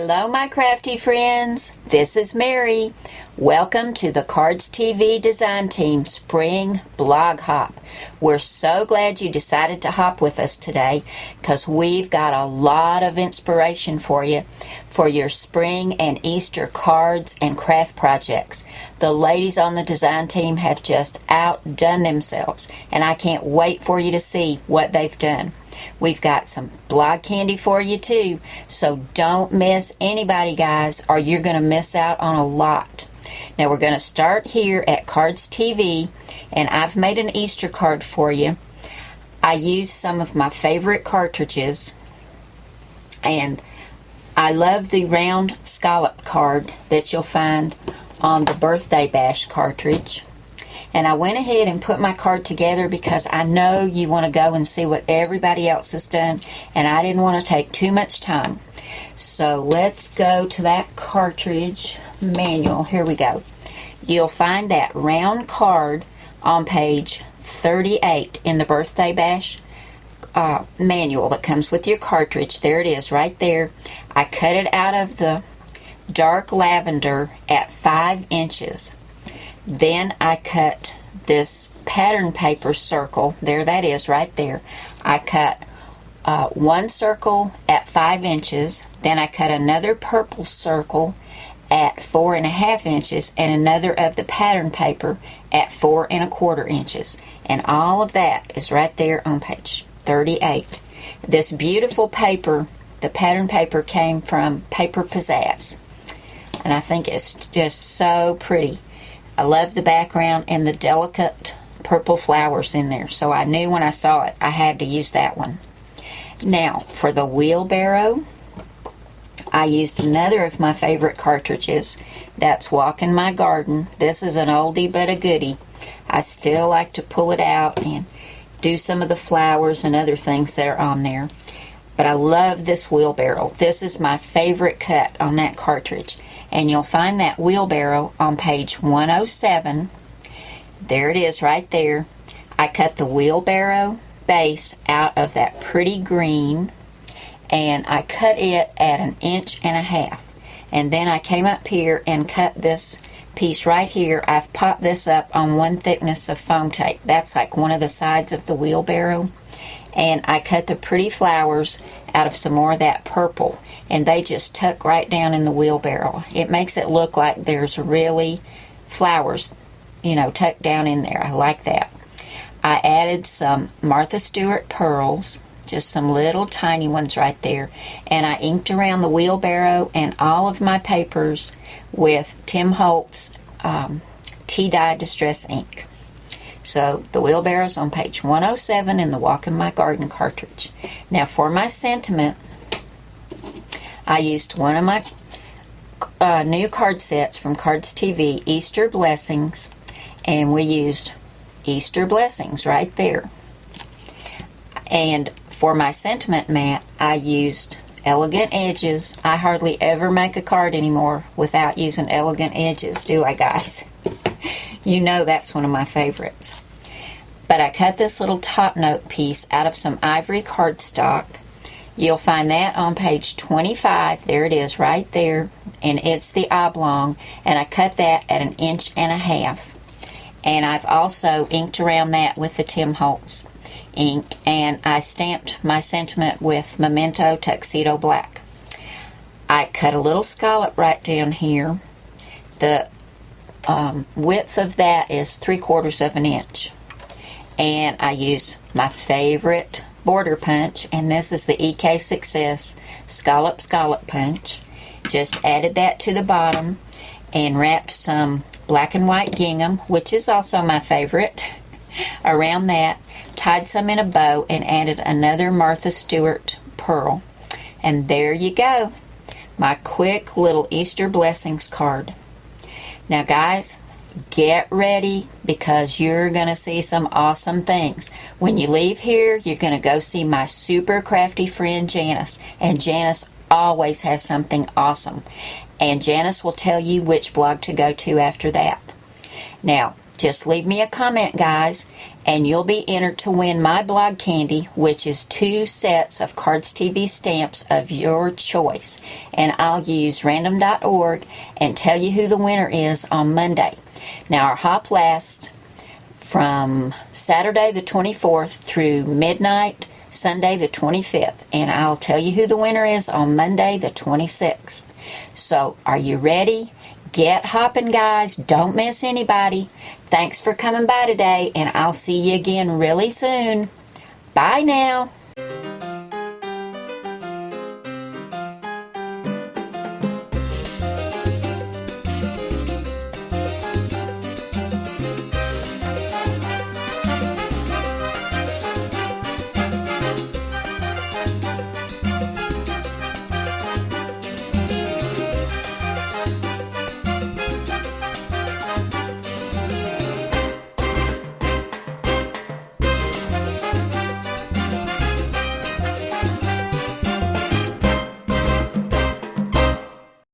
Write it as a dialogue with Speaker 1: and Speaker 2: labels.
Speaker 1: Hello, my crafty friends. This is Mary. Welcome to the Cardz TV Design Team Spring Blog Hop. We're so glad you decided to hop with us today because we've got a lot of inspiration for you for your spring and Easter cards and craft projects. The ladies on the design team have just outdone themselves, and I can't wait for you to see what they've done. We've got some blog candy for you too, so don't miss anybody, guys, or you're going to miss out on a lot. Now we're going to start here at Cardz TV, and I've made an Easter card for you. I used some of my favorite cartridges, and I love the round scallop card that you'll find on the Birthday Bash cartridge. And I went ahead and put my card together because I know you want to go and see what everybody else has done, and I didn't want to take too much time. So let's go to that cartridge manual. Here we go. You'll find that round card on page 38 in the Birthday Bash manual that comes with your cartridge. There it is right there. I cut it out of the dark lavender at 5 inches. Then I cut this pattern paper circle. There that is right there. I cut one circle at 5 inches. Then I cut another purple circle at 4.5 inches and another of the pattern paper at 4.25 inches. And all of that is right there on page 38. This beautiful paper, the pattern paper, came from Paper Pizzazz. And I think it's just so pretty. I love the background and the delicate purple flowers in there. So I knew when I saw it, I had to use that one. Now, for the wheelbarrow, I used another of my favorite cartridges. That's Walk in My Garden. This is an oldie but a goodie. I still like to pull it out and do some of the flowers and other things that are on there. But I love this wheelbarrow. This is my favorite cut on that cartridge. And you'll find that wheelbarrow on page 107. There it is right there. I cut the wheelbarrow base out of that pretty green, and I cut it at 1.5 inches. And then I came up here and cut this piece right here. I've popped this up on 1 thickness of foam tape. That's like one of the sides of the wheelbarrow. And I cut the pretty flowers out of some more of that purple, and they just tuck right down in the wheelbarrow. It makes it look like there's really flowers, tucked down in there. I like that. I added some Martha Stewart pearls, just some little tiny ones right there, and I inked around the wheelbarrow and all of my papers with Tim Holtz tea-dye distress ink. So the wheelbarrow's on page 107 in the Walk in My Garden cartridge. Now for my sentiment, I used one of my new card sets from Cardz TV, Easter Blessings, and we used Easter Blessings right there. And for my sentiment mat, I used Elegant Edges. I hardly ever make a card anymore without using Elegant Edges, do I, guys? You know that's one of my favorites. But I cut this little top note piece out of some ivory cardstock. You'll find that on page 25. There it is right there. And it's the oblong. And I cut that at 1.5 inches. And I've also inked around that with the Tim Holtz ink. And I stamped my sentiment with Memento Tuxedo Black. I cut a little scallop right down here. The width of that is 3/4 inch, and I use my favorite border punch, and this is the EK Success scallop punch. Just added that to the bottom and wrapped some black and white gingham, which is also my favorite, around that, tied some in a bow, and added another Martha Stewart pearl. And there you go, my quick little Easter Blessings card. Now guys, get ready because you're going to see some awesome things. When you leave here, you're going to go see my super crafty friend Janice. And Janice always has something awesome. And Janice will tell you which blog to go to after that. Now, just leave me a comment, guys, and you'll be entered to win my blog candy, which is 2 sets of Cardz TV stamps of your choice. And I'll use random.org and tell you who the winner is on Monday. Now, our hop lasts from Saturday the 24th through midnight Sunday the 25th, and I'll tell you who the winner is on Monday the 26th. So, are you ready? Get hopping, guys. Don't miss anybody. Thanks for coming by today, and I'll see you again really soon. Bye now.